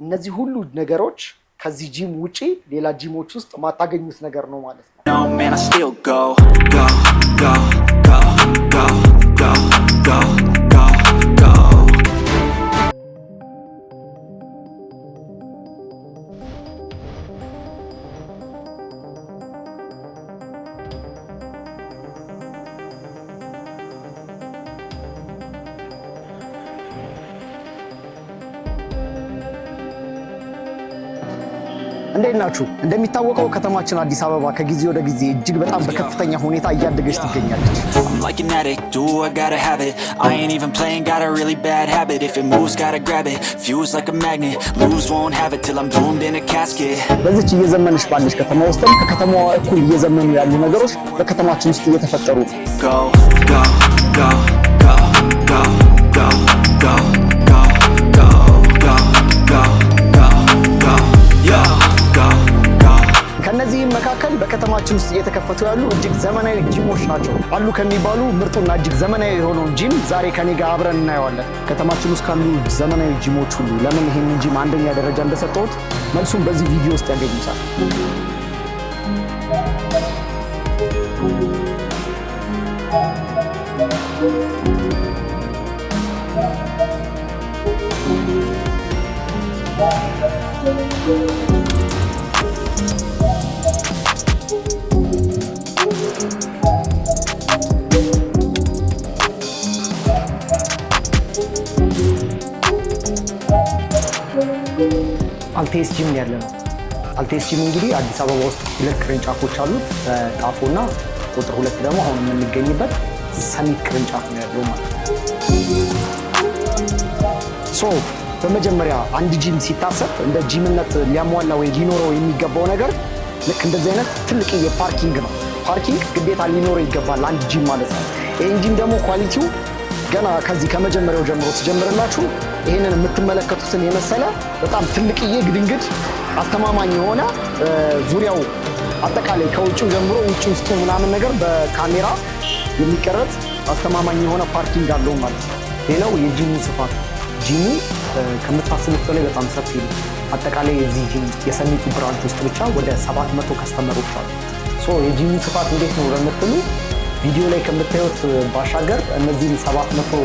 እነዚህ ሁሉ ነገሮች ከዚህ ጂም ውጪ ሌላ ጂሞች ውስጥ ማታገኙት ነገር ነው ማለት ነው። No man, I still go, go, go, go, go, go, go, go, go. እንዴት ናችሁ? እንደሚታወቀው ከተማችን አዲስ አበባ ከጊዜ ወደ ጊዜ እጅግ በጣም በከፍተኛ ሁኔታ እያደገች ትገኛለች። I'm like an addict, do I gotta have it. I ain't even playing, got a really bad habit. If it moves, gotta grab it, fuse like a magnet. Lose, won't have it till I'm doomed in a casket. በዚች እየዘመነች ባለች ከተማ ውስጥም ከከተማዋ እኩል እየዘመኑ ያሉ ነገሮች በከተማችን ውስጥ እየተፈጠሩ Go, go, go, go, go, go, go, go, go, go, go, go, go, yo. ከነዚህም መካከል በከተማችን ውስጥ እየተከፈቱ ያሉ እጅግ ዘመናዊ ጂሞች ናቸው። አሉ ከሚባሉ ምርጡና እጅግ ዘመናዊ የሆነውን ጂም ዛሬ ከኔ ጋር አብረን እናየዋለን። ከተማችን ውስጥ ካሉ ዘመናዊ ጂሞች ሁሉ ለምን ይሄንን ጂም አንደኛ ደረጃ እንደሰጠሁት መልሱን በዚህ ቪዲዮ ውስጥ ያገኙታል። አልቴስ ጂም ያለ ነው። አልቴስ ጂም እንግዲህ አዲስ አበባ ውስጥ ሁለት ቅርንጫፎች አሉት። ጣፎና ቁጥር 2 ደግሞ አሁን የምንገኝበት ሰሚት ቅርንጫፍ ነው ያለው ማለት ነው። በመጀመሪያ አንድ ጂም ሲታሰብ እንደ ጂምነት ሊያሟላ ወይ ሊኖረው የሚገባው ነገር ልክ እንደዚህ አይነት ትልቅ የፓርኪንግ ነው። ፓርኪንግ ግዴታ ሊኖረው ይገባል አንድ ጂም ማለት ነው። ይሄን ጂም ደግሞ ኳሊቲው ገና ከዚህ ከመጀመሪያው ጀምሮ ሲጀምርላችሁ ይሄንን የምትመለከቱትን የመሰለ በጣም ትልቅዬ ግድንግድ አስተማማኝ የሆነ ዙሪያው አጠቃላይ ከውጭው ጀምሮ ውጭ ውስጡ ምናምን ነገር በካሜራ የሚቀረጽ አስተማማኝ የሆነ ፓርኪንግ አለው ማለት ነው። ሌላው የጂሙ ስፋት፣ ጂሙ ከምታስቡት በላይ በጣም ሰፊ ነው። አጠቃላይ የዚህ ጂም ውስጥ የሰሚቱ ብራንች ውስጥ ብቻ ወደ 700 ከስተመሮች አሉ። የጂሙ ስፋት እንዴት ነው ለምትሉ ቪዲዮ ላይ ከምታዩት ባሻገር እነዚህን 700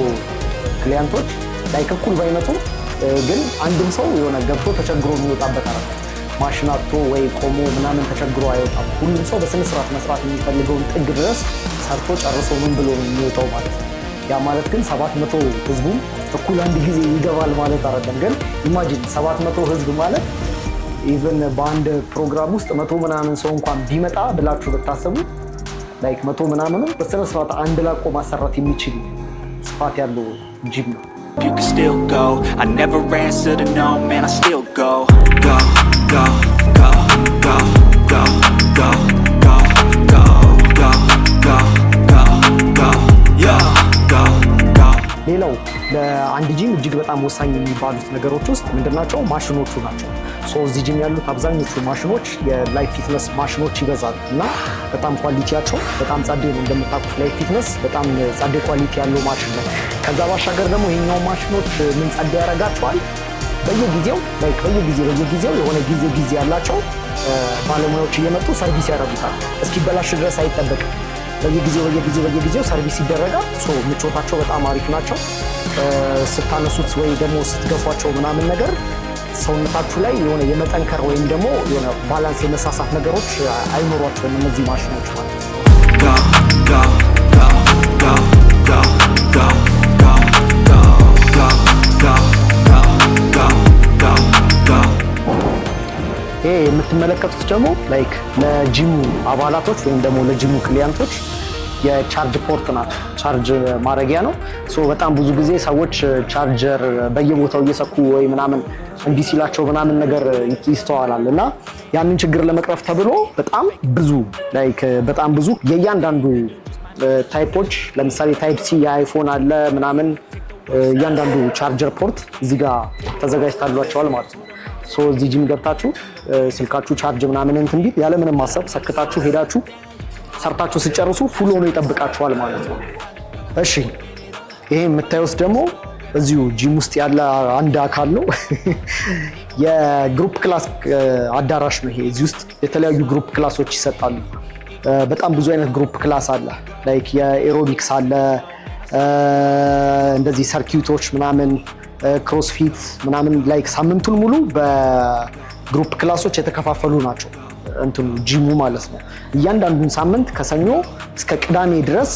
ክሊያንቶች ላይ እኩል ባይመጡ ግን አንድም ሰው የሆነ ገብቶ ተቸግሮ የሚወጣበት አይደለም። ማሽን አጥቶ ወይ ቆሞ ምናምን ተቸግሮ አይወጣም። ሁሉም ሰው በስነ ስርዓት መስራት የሚፈልገውን ጥግ ድረስ ሰርቶ ጨርሶ ምን ብሎ ነው የሚወጣው ማለት ነው። ያ ማለት ግን 700 ህዝቡም እኩል አንድ ጊዜ ይገባል ማለት አይደለም። ግን ኢማጂን 700 ህዝብ ማለት ኢቭን በአንድ ፕሮግራም ውስጥ 100 ምናምን ሰው እንኳን ቢመጣ ብላችሁ ብታስቡ ላይክ 100 ምናምኑ በስነ ስርዓት አንድ ላቆ ማሰራት የሚችል ስፋት ያለው ጂም ነው። You can still go, I never answer to no, man, I still go, go, go, go, go, go, go, go, go, go, go, go, go, yo, go, go. ሌላው ለአንድ ጂም እጅግ በጣም ወሳኝ የሚባሉት ነገሮች ውስጥ ምንድናቸው? ማሽኖቹ ናቸው። እዚህ ጂም ያሉት አብዛኞቹ ማሽኖች የላይፍ ፊትነስ ማሽኖች ይበዛሉ እና በጣም ኳሊቲያቸው በጣም ጸዴ ነው። እንደምታውቁት ላይፍ ፊትነስ በጣም ጸዴ ኳሊቲ ያለው ማሽን ነው። ከዛ ባሻገር ደግሞ ይሄኛው ማሽኖች ምን ጸዴ ያደርጋቸዋል? በየጊዜው የሆነ ጊዜ ያላቸው ባለሙያዎች እየመጡ ሰርቪስ ያደርጉታል። እስኪበላሽ ድረስ አይጠበቅም። በየጊዜው ሰርቪስ ይደረጋል። ምቾታቸው በጣም አሪፍ ናቸው። ስታነሱት ወይ ደግሞ ስትገፏቸው ምናምን ነገር ሰውነታችሁ ላይ የሆነ የመጠንከር ወይም ደግሞ የሆነ ባላንስ የመሳሳት ነገሮች አይኖሯቸውም እነዚህ ማሽኖች ማለት ነው። ይሄ የምትመለከቱት ደግሞ ላይክ ለጂሙ አባላቶች ወይም ደግሞ ለጂሙ ክሊያንቶች የቻርጅ ፖርት ናት። ቻርጅ ማድረጊያ ነው። በጣም ብዙ ጊዜ ሰዎች ቻርጀር በየቦታው እየሰኩ ወይ ምናምን እንዲህ ሲላቸው ምናምን ነገር ይስተዋላል እና ያንን ችግር ለመቅረፍ ተብሎ በጣም ብዙ የእያንዳንዱ ታይፖች ለምሳሌ ታይፕ ሲ የአይፎን አለ ምናምን እያንዳንዱ ቻርጀር ፖርት እዚህ ጋር ተዘጋጅታሏቸዋል ማለት ነው። እዚህ ጂም ገብታችሁ ስልካችሁ ቻርጅ ምናምን እንትን ቢል ያለ ምንም ማሰብ ሰክታችሁ ሄዳችሁ ሰርታችሁ ሲጨርሱ ፉል ሆኖ ይጠብቃችኋል ማለት ነው። እሺ ይሄ የምታዩት ደግሞ እዚሁ ጂም ውስጥ ያለ አንድ አካል ነው። የግሩፕ ክላስ አዳራሽ ነው ይሄ። እዚህ ውስጥ የተለያዩ ግሩፕ ክላሶች ይሰጣሉ። በጣም ብዙ አይነት ግሩፕ ክላስ አለ። ላይክ የኤሮቢክስ አለ፣ እንደዚህ ሰርኪዩቶች ምናምን፣ ክሮስፊት ምናምን። ላይክ ሳምንቱን ሙሉ በግሩፕ ክላሶች የተከፋፈሉ ናቸው እንትኑ ጂሙ ማለት ነው። እያንዳንዱን ሳምንት ከሰኞ እስከ ቅዳሜ ድረስ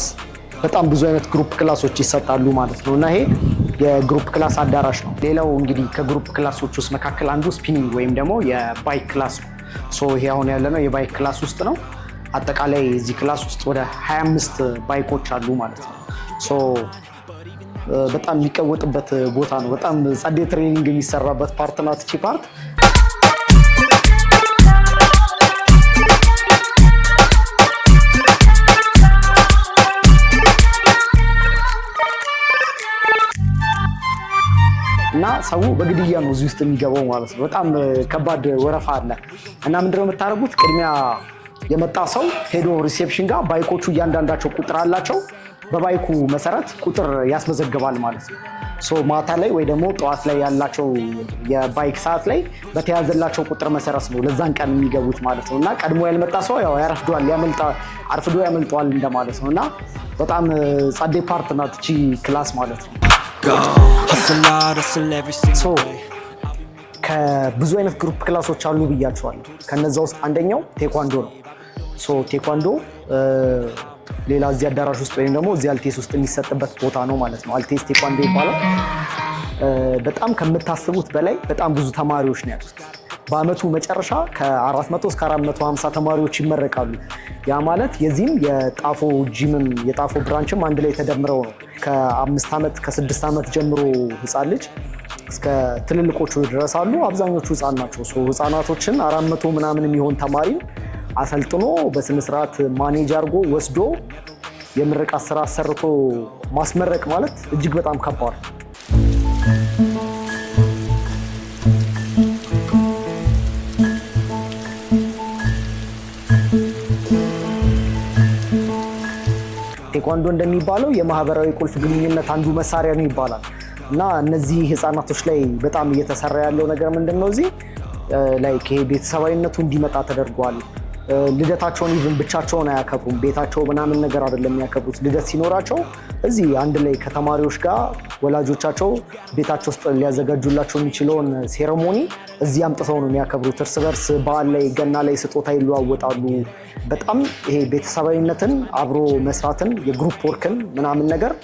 በጣም ብዙ አይነት ግሩፕ ክላሶች ይሰጣሉ ማለት ነው እና ይሄ የግሩፕ ክላስ አዳራሽ ነው። ሌላው እንግዲህ ከግሩፕ ክላሶች ውስጥ መካከል አንዱ ስፒኒንግ ወይም ደግሞ የባይክ ክላስ ነው። ሶ ይሄ አሁን ያለነው የባይክ ክላስ ውስጥ ነው። አጠቃላይ እዚህ ክላስ ውስጥ ወደ 25 ባይኮች አሉ ማለት ነው። ሶ በጣም የሚቀወጥበት ቦታ ነው። በጣም ጸዴ ትሬኒንግ የሚሰራበት ፓርት ናት እቺ ፓርት። እና ሰው በግድያ ነው እዚህ ውስጥ የሚገባው ማለት ነው። በጣም ከባድ ወረፋ አለ እና ምንድነው የምታደርጉት? ቅድሚያ የመጣ ሰው ሄዶ ሪሴፕሽን ጋር ባይኮቹ እያንዳንዳቸው ቁጥር አላቸው። በባይኩ መሰረት ቁጥር ያስመዘግባል ማለት ነው። ሶ ማታ ላይ ወይ ደግሞ ጠዋት ላይ ያላቸው የባይክ ሰዓት ላይ በተያዘላቸው ቁጥር መሰረት ነው ለዛን ቀን የሚገቡት ማለት ነው እና ቀድሞ ያልመጣ ሰው ያው ያረፍዷል፣ አርፍዶ ያመልጠዋል እንደማለት ነው እና በጣም ጸዴ ፓርት ናት እቺ ክላስ ማለት ነው። ከብዙ አይነት ግሩፕ ክላሶች አሉ ብያቸዋለሁ። ከነዛ ውስጥ አንደኛው ቴኳንዶ ነው። ቴኳንዶ ሌላ እዚህ አዳራሽ ውስጥ ወይም ደግሞ እዚህ አልቴስ ውስጥ የሚሰጥበት ቦታ ነው ማለት ነው። አልቴስ ቴኳንዶ ይባላል። በጣም ከምታስቡት በላይ በጣም ብዙ ተማሪዎች ነው ያሉት። በአመቱ መጨረሻ ከ400 እስከ 450 ተማሪዎች ይመረቃሉ። ያ ማለት የዚህም የጣፎ ጂምም የጣፎ ብራንችም አንድ ላይ ተደምረው ነው ከ5 ዓመት ከ6 ዓመት ጀምሮ ህፃን ልጅ እስከ ትልልቆቹ ድረስ አሉ። አብዛኞቹ ህፃን ናቸው። ህፃናቶችን 400 ምናምን የሚሆን ተማሪ አሰልጥኖ በስነስርዓት ማኔጅ አድርጎ ወስዶ የምርቃት ስራ ሰርቶ ማስመረቅ ማለት እጅግ በጣም ከባድ ነው። ቴኳንዶ እንደሚባለው የማህበራዊ ቁልፍ ግንኙነት አንዱ መሳሪያ ነው ይባላል እና እነዚህ ህፃናቶች ላይ በጣም እየተሰራ ያለው ነገር ምንድን ነው? እዚህ ላይ ቤተሰባዊነቱ እንዲመጣ ተደርጓል። ልደታቸውን ኢቭን ብቻቸውን አያከብሩም። ቤታቸው ምናምን ነገር አይደለም የሚያከብሩት። ልደት ሲኖራቸው እዚህ አንድ ላይ ከተማሪዎች ጋር ወላጆቻቸው ቤታቸው ውስጥ ሊያዘጋጁላቸው የሚችለውን ሴሬሞኒ እዚህ አምጥተው ነው የሚያከብሩት። እርስ በርስ በዓል ላይ ገና ላይ ስጦታ ይለዋወጣሉ። በጣም ይሄ ቤተሰባዊነትን አብሮ መስራትን የግሩፕ ወርክን ምናምን ነገር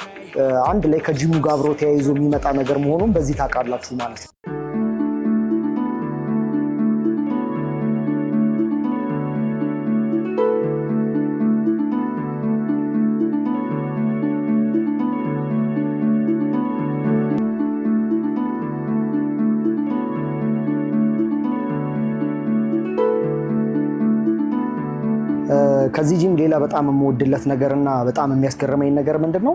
አንድ ላይ ከጂሙ ጋር አብሮ ተያይዞ የሚመጣ ነገር መሆኑን በዚህ ታውቃላችሁ ማለት ነው። ከዚህ ጂም ሌላ በጣም የምወድለት ነገርና በጣም የሚያስገርመኝ ነገር ምንድን ነው?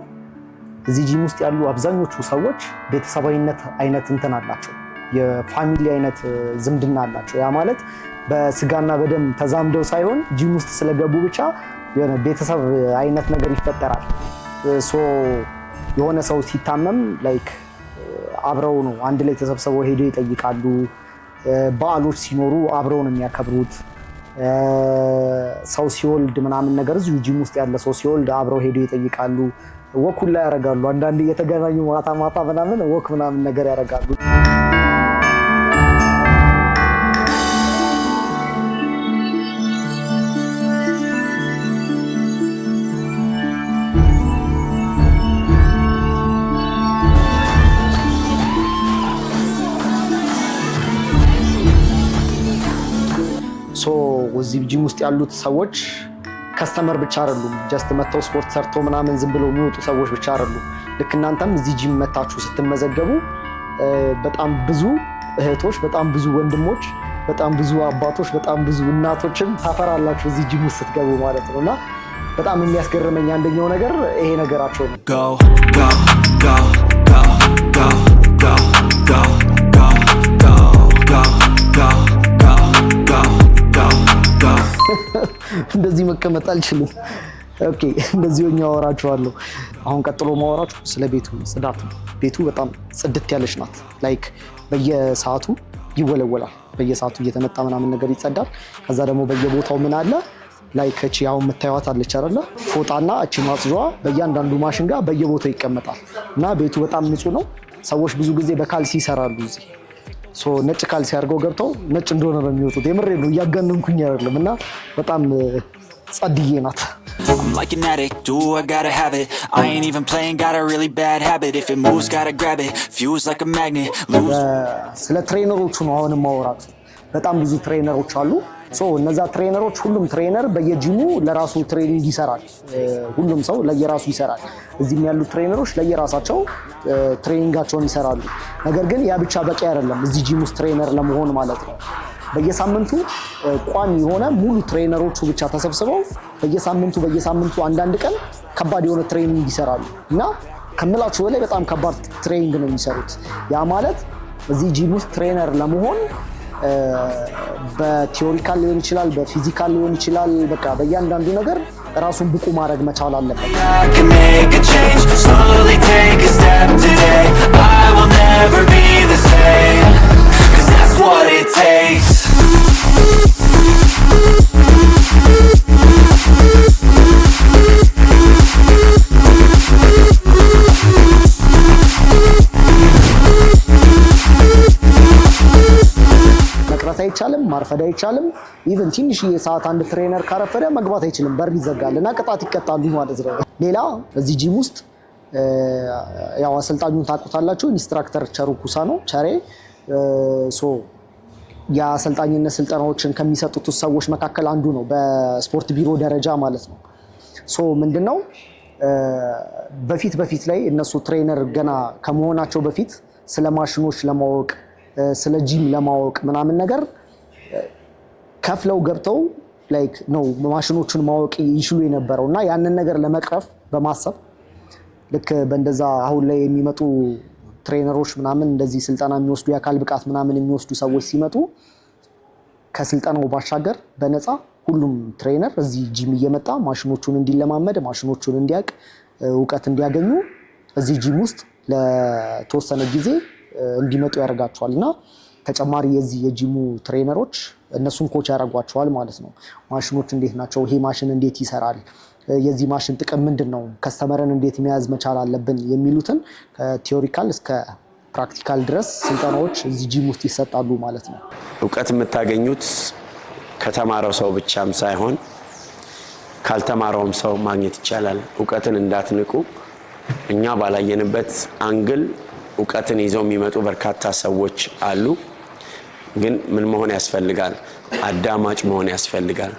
እዚህ ጂም ውስጥ ያሉ አብዛኞቹ ሰዎች ቤተሰባዊነት አይነት እንትን አላቸው። የፋሚሊ አይነት ዝምድና አላቸው። ያ ማለት በስጋና በደም ተዛምደው ሳይሆን ጂም ውስጥ ስለገቡ ብቻ የሆነ ቤተሰብ አይነት ነገር ይፈጠራል። የሆነ ሰው ሲታመም ላይክ አብረው ነው አንድ ላይ ተሰብስበው ሄደው ይጠይቃሉ። በዓሎች ሲኖሩ አብረው ነው የሚያከብሩት። ሰው ሲወልድ ምናምን ነገር እዚሁ ጂም ውስጥ ያለ ሰው ሲወልድ አብረው ሄደው ይጠይቃሉ። ወክ ሁላ ያደርጋሉ። አንዳንድ እየተገናኙ ማታ ማታ ምናምን ወክ ምናምን ነገር ያደርጋሉ። እዚህ ጂም ውስጥ ያሉት ሰዎች ከስተመር ብቻ አይደሉም። ጀስት መተው ስፖርት ሰርቶ ምናምን ዝም ብለው የሚወጡ ሰዎች ብቻ አይደሉም። ልክ እናንተም እዚህ ጂም መታችሁ ስትመዘገቡ በጣም ብዙ እህቶች፣ በጣም ብዙ ወንድሞች፣ በጣም ብዙ አባቶች፣ በጣም ብዙ እናቶችን ታፈራላችሁ እዚህ ጂም ውስጥ ስትገቡ ማለት ነው። እና በጣም የሚያስገርመኝ አንደኛው ነገር ይሄ ነገራቸው ነው። እንደዚህ መቀመጥ አልችልም። ኦኬ፣ እንደዚህ ሆኜ አወራችኋለሁ። አሁን ቀጥሎ ማወራችሁ ስለ ቤቱ ጽዳት ነው። ቤቱ በጣም ጽድት ያለች ናት። ላይክ በየሰዓቱ ይወለወላል። በየሰዓቱ እየተመጣ ምናምን ነገር ይጸዳል። ከዛ ደግሞ በየቦታው ምን አለ ላይክ እቺ ያው የምታዩት አለች አይደለ? ፎጣና እቺ ማጽጇ በእያንዳንዱ ማሽን ጋር በየቦታው ይቀመጣል እና ቤቱ በጣም ንጹህ ነው። ሰዎች ብዙ ጊዜ በካልሲ ይሰራሉ እዚህ ነጭ ካልሲ አድርገው ገብተው ነጭ እንደሆነ ነው የሚወጡት። የምሬ ነው፣ እያጋነንኩኝ አይደለም። እና በጣም ጸድዬ ናት። I'm like an addict, do I gotta have it. I ain't even playing, got a really bad habit. If it moves, gotta grab it, fuse like a magnet. ስለ ትሬነሮቹ ነው አሁን ማወራት። በጣም ብዙ ትሬነሮች አሉ። እነዛ ትሬነሮች ሁሉም ትሬነር በየጂሙ ለራሱ ትሬኒንግ ይሰራል። ሁሉም ሰው ለየራሱ ይሰራል። እዚህም ያሉ ትሬነሮች ለየራሳቸው ትሬኒንጋቸውን ይሰራሉ። ነገር ግን ያ ብቻ በቂ አይደለም እዚህ ጂም ውስጥ ትሬነር ለመሆን ማለት ነው። በየሳምንቱ ቋሚ የሆነ ሙሉ ትሬነሮቹ ብቻ ተሰብስበው በየሳምንቱ አንዳንድ ቀን ከባድ የሆነ ትሬኒንግ ይሰራሉ እና ከምላችሁ በላይ በጣም ከባድ ትሬኒንግ ነው የሚሰሩት። ያ ማለት እዚህ ጂም ውስጥ ትሬነር ለመሆን በቲዮሪካል ሊሆን ይችላል፣ በፊዚካል ሊሆን ይችላል። በቃ በእያንዳንዱ ነገር ራሱን ብቁ ማድረግ መቻል አለበት። መቅረት አይቻልም፣ ማርፈድ አይቻልም። ኢቭን ትንሽዬ ሰዓት አንድ ትሬነር ካረፈደ መግባት አይችልም፣ በር ይዘጋል እና ቅጣት ይቀጣሉ ማለት ነው። ሌላ እዚህ ጂም ውስጥ ያው አሰልጣኙን ታውቁታላችሁ፣ ኢንስትራክተር ቸሩኩሳ ነው ቸሬ። የአሰልጣኝነት ስልጠናዎችን ከሚሰጡት ሰዎች መካከል አንዱ ነው፣ በስፖርት ቢሮ ደረጃ ማለት ነው። ምንድነው በፊት ላይ እነሱ ትሬነር ገና ከመሆናቸው በፊት ስለ ማሽኖች ለማወቅ ስለ ጂም ለማወቅ ምናምን ነገር ከፍለው ገብተው ላይክ ነው ማሽኖቹን ማወቅ ይችሉ የነበረው እና ያንን ነገር ለመቅረፍ በማሰብ ልክ በእንደዛ አሁን ላይ የሚመጡ ትሬነሮች ምናምን እንደዚህ ስልጠና የሚወስዱ የአካል ብቃት ምናምን የሚወስዱ ሰዎች ሲመጡ ከስልጠናው ባሻገር በነፃ ሁሉም ትሬነር እዚህ ጂም እየመጣ ማሽኖቹን እንዲለማመድ፣ ማሽኖቹን እንዲያውቅ፣ እውቀት እንዲያገኙ እዚህ ጂም ውስጥ ለተወሰነ ጊዜ እንዲመጡ ያደርጋቸዋል እና ተጨማሪ የዚህ የጂሙ ትሬነሮች እነሱን ኮች ያደርጓቸዋል ማለት ነው። ማሽኖች እንዴት ናቸው፣ ይሄ ማሽን እንዴት ይሰራል፣ የዚህ ማሽን ጥቅም ምንድን ነው፣ ከስተመርን እንዴት መያዝ መቻል አለብን የሚሉትን ከቲዮሪካል እስከ ፕራክቲካል ድረስ ስልጠናዎች እዚህ ጂም ውስጥ ይሰጣሉ ማለት ነው። እውቀት የምታገኙት ከተማረው ሰው ብቻም ሳይሆን ካልተማረውም ሰው ማግኘት ይቻላል። እውቀትን እንዳትንቁ። እኛ ባላየንበት አንግል እውቀትን ይዘው የሚመጡ በርካታ ሰዎች አሉ። ግን ምን መሆን ያስፈልጋል? አዳማጭ መሆን ያስፈልጋል።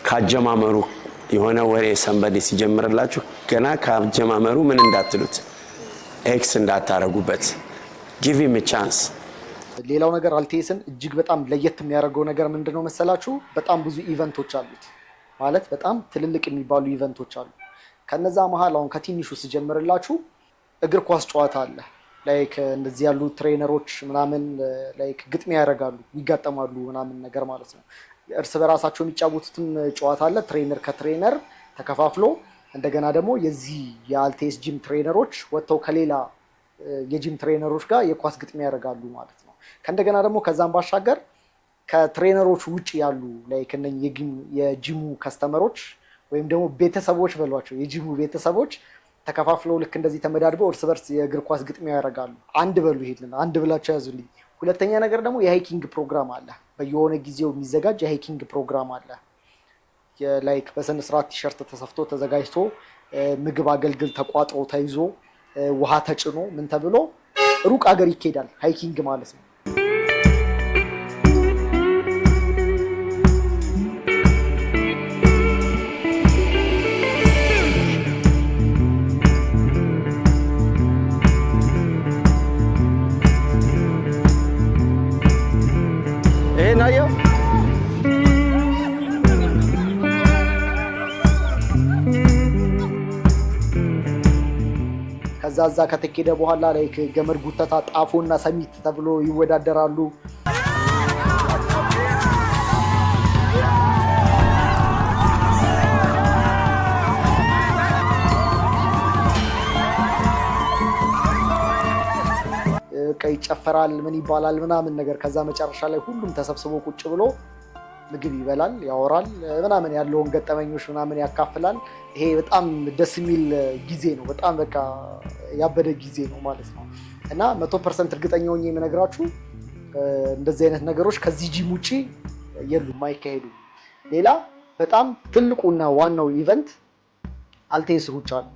ካጀማመሩ የሆነ ወሬ ሰንበዴ ሲጀምርላችሁ ገና ካጀማመሩ ምን እንዳትሉት፣ ኤክስ እንዳታረጉበት። ጊቭ ሂም ኤ ቻንስ። ሌላው ነገር አልቴስን እጅግ በጣም ለየት የሚያደርገው ነገር ምንድነው መሰላችሁ? በጣም ብዙ ኢቨንቶች አሉት። ማለት በጣም ትልልቅ የሚባሉ ኢቨንቶች አሉ። ከነዛ መሃል አሁን ከትንሹ ስጀምርላችሁ እግር ኳስ ጨዋታ አለ። ላይክ እንደዚህ ያሉ ትሬነሮች ምናምን ላይክ ግጥሚያ ያደርጋሉ፣ ይጋጠማሉ ምናምን ነገር ማለት ነው። እርስ በራሳቸው የሚጫወቱትም ጨዋታ አለ። ትሬነር ከትሬነር ተከፋፍሎ እንደገና ደግሞ የዚህ የአልቴስ ጂም ትሬነሮች ወጥተው ከሌላ የጂም ትሬነሮች ጋር የኳስ ግጥሚያ ያደርጋሉ ማለት ነው። ከእንደገና ደግሞ ከዛም ባሻገር ከትሬነሮች ውጭ ያሉ ላይክ እነኚህ የጂሙ ከስተመሮች ወይም ደግሞ ቤተሰቦች በሏቸው፣ የጂሙ ቤተሰቦች ተከፋፍለው ልክ እንደዚህ ተመዳድበው እርስ በርስ የእግር ኳስ ግጥሚያ ያደርጋሉ። አንድ በሉ ይሄድልን፣ አንድ ብላችሁ ያዙልኝ። ሁለተኛ ነገር ደግሞ የሃይኪንግ ፕሮግራም አለ። በየሆነ ጊዜው የሚዘጋጅ የሃይኪንግ ፕሮግራም አለ። ላይክ በስነ ስርዓት ቲሸርት ተሰፍቶ ተዘጋጅቶ ምግብ አገልግል ተቋጥሮ ተይዞ ውሃ ተጭኖ ምን ተብሎ ሩቅ ሀገር ይኬዳል። ሃይኪንግ ማለት ነው። ከዛ ከተኬደ በኋላ ላይክ ገመድ ጉተታ፣ ጣፎና ሰሚት ተብሎ ይወዳደራሉ። በቃ ይጨፈራል ምን ይባላል ምናምን ነገር ከዛ መጨረሻ ላይ ሁሉም ተሰብስቦ ቁጭ ብሎ ምግብ ይበላል ያወራል ምናምን ያለውን ገጠመኞች ምናምን ያካፍላል ይሄ በጣም ደስ የሚል ጊዜ ነው በጣም በቃ ያበደ ጊዜ ነው ማለት ነው እና 100% እርግጠኛ ሆኜ የምነግራችሁ እንደዚህ አይነት ነገሮች ከዚህ ጂም ውጪ የሉም አይካሄዱም ሌላ በጣም ትልቁና ዋናው ኢቨንት አልቴስ ሩጫ ነው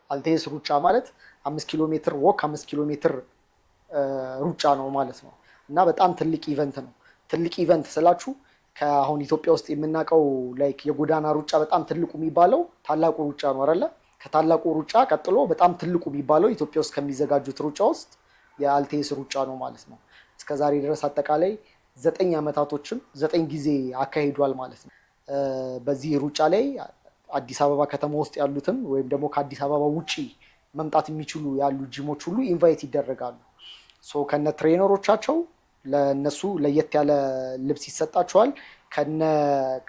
አልቴስ ሩጫ ማለት 5 ኪሎ ሜትር ወክ 5 ኪሎ ሜትር ሩጫ ነው ማለት ነው እና በጣም ትልቅ ኢቨንት ነው ትልቅ ኢቨንት ስላችሁ ከአሁን ኢትዮጵያ ውስጥ የምናውቀው ላይክ የጎዳና ሩጫ በጣም ትልቁ የሚባለው ታላቁ ሩጫ ነው አይደለ ከታላቁ ሩጫ ቀጥሎ በጣም ትልቁ የሚባለው ኢትዮጵያ ውስጥ ከሚዘጋጁት ሩጫ ውስጥ የአልቴስ ሩጫ ነው ማለት ነው እስከዛሬ ድረስ አጠቃላይ 9 አመታቶችን 9 ጊዜ አካሂዷል ማለት ነው በዚህ ሩጫ ላይ አዲስ አበባ ከተማ ውስጥ ያሉትን ወይም ደግሞ ከአዲስ አበባ ውጪ መምጣት የሚችሉ ያሉ ጂሞች ሁሉ ኢንቫይት ይደረጋሉ ሶ ከነ ትሬነሮቻቸው ለነሱ ለየት ያለ ልብስ ይሰጣቸዋል ከነ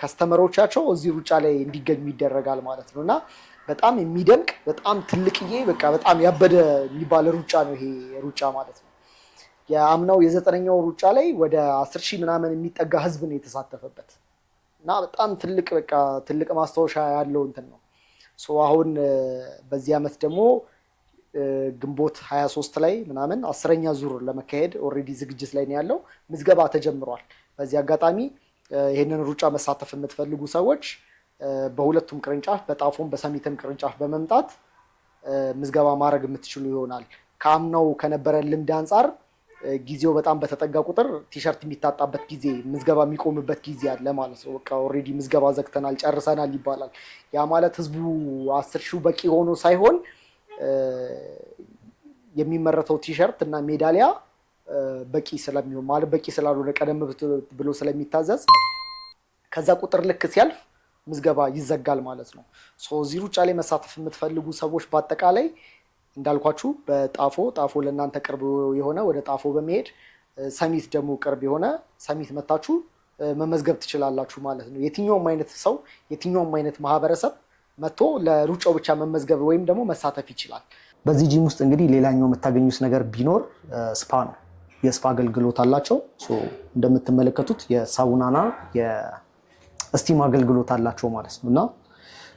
ከስተመሮቻቸው እዚህ ሩጫ ላይ እንዲገኙ ይደረጋል ማለት ነውና በጣም የሚደንቅ በጣም ትልቅዬ በቃ በጣም ያበደ የሚባል ሩጫ ነው ይሄ ሩጫ ማለት ነው የአምናው የ9ኛው ሩጫ ላይ ወደ 10,000 ምናምን የሚጠጋ ህዝብ ነው የተሳተፈበት እና በጣም ትልቅ በቃ ትልቅ ማስታወሻ ያለው እንትን ነው ሶ አሁን በዚህ አመት ደግሞ ግንቦት 23 ላይ ምናምን 10ኛ ዙር ለመካሄድ ኦሬዲ ዝግጅት ላይ ነው ያለው ምዝገባ ተጀምሯል በዚህ አጋጣሚ ይሄንን ሩጫ መሳተፍ የምትፈልጉ ሰዎች በሁለቱም ቅርንጫፍ በጣፎም በሰሚትም ቅርንጫፍ በመምጣት ምዝገባ ማድረግ የምትችሉ ይሆናል ከአምናው ከነበረ ልምድ አንፃር ጊዜው በጣም በተጠጋ ቁጥር ቲሸርት የሚታጣበት ጊዜ ምዝገባ የሚቆምበት ጊዜ አለ ማለት ነው በቃ ኦሬዲ ምዝገባ ዘግተናል ጨርሰናል ይባላል ያ ማለት ህዝቡ 10,000 በቂ ሆኖ ሳይሆን የሚመረተው ቲሸርት እና ሜዳሊያ በቂ ስለሚሆን ማለት በቂ ስላልሆነ ቀደም ብሎ ስለሚታዘዝ ከዛ ቁጥር ልክ ሲያልፍ ምዝገባ ይዘጋል ማለት ነው ሶ እዚህ ሩጫ ላይ መሳተፍ የምትፈልጉ ሰዎች በአጠቃላይ እንዳልኳችሁ በጣፎ ለእናንተ ቅርብ የሆነ ወደ ጣፎ በመሄድ ሰሚት ደግሞ ቅርብ የሆነ ሰሚት መታችሁ መመዝገብ ትችላላችሁ ማለት ነው የትኛውም አይነት ሰው የትኛውም አይነት ማህበረሰብ መጥቶ ለሩጫው ብቻ መመዝገብ ወይም ደግሞ መሳተፍ ይችላል በዚህ ጂም ውስጥ እንግዲህ ሌላኛው የምታገኙት ነገር ቢኖር ስፓ ነው የስፓ አገልግሎት አላቸው እንደምትመለከቱት የሳውናና የስቲም አገልግሎት አላቸው ማለት ነውና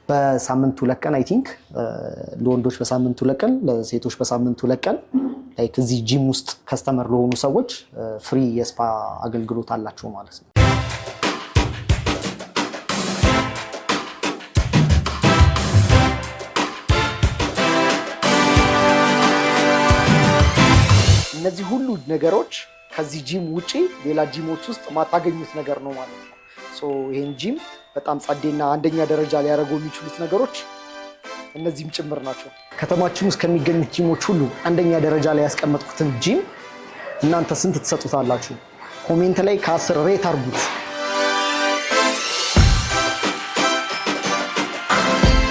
በሳምንቱ 2 ቀን አይ ቲንክ ለወንዶች በሳምንቱ 2 ቀን ለሴቶች በሳምንቱ 2 ቀን ላይክ እዚህ ጂም ውስጥ ከስተመር ለሆኑ ሰዎች ፍሪ የስፓ አገልግሎት አላቸው ማለት ነው እነዚህ ሁሉ ነገሮች ከዚህ ጂም ውጪ ሌላ ጂሞች ውስጥ ማታገኙት ነገር ነው ማለት ነው ሶ ይሄን ጂም በጣም ጸዴና አንደኛ ደረጃ ሊያደርጉ የሚችሉት ነገሮች እነዚህም ጭምር ናቸው ከተማችን ውስጥ ከሚገኙት ጂሞች ሁሉ አንደኛ ደረጃ ላይ ያስቀመጥኩትን ጂም እናንተ ስንት ትሰጡታላችሁ ኮሜንት ላይ ከ10 ሬት አርጉት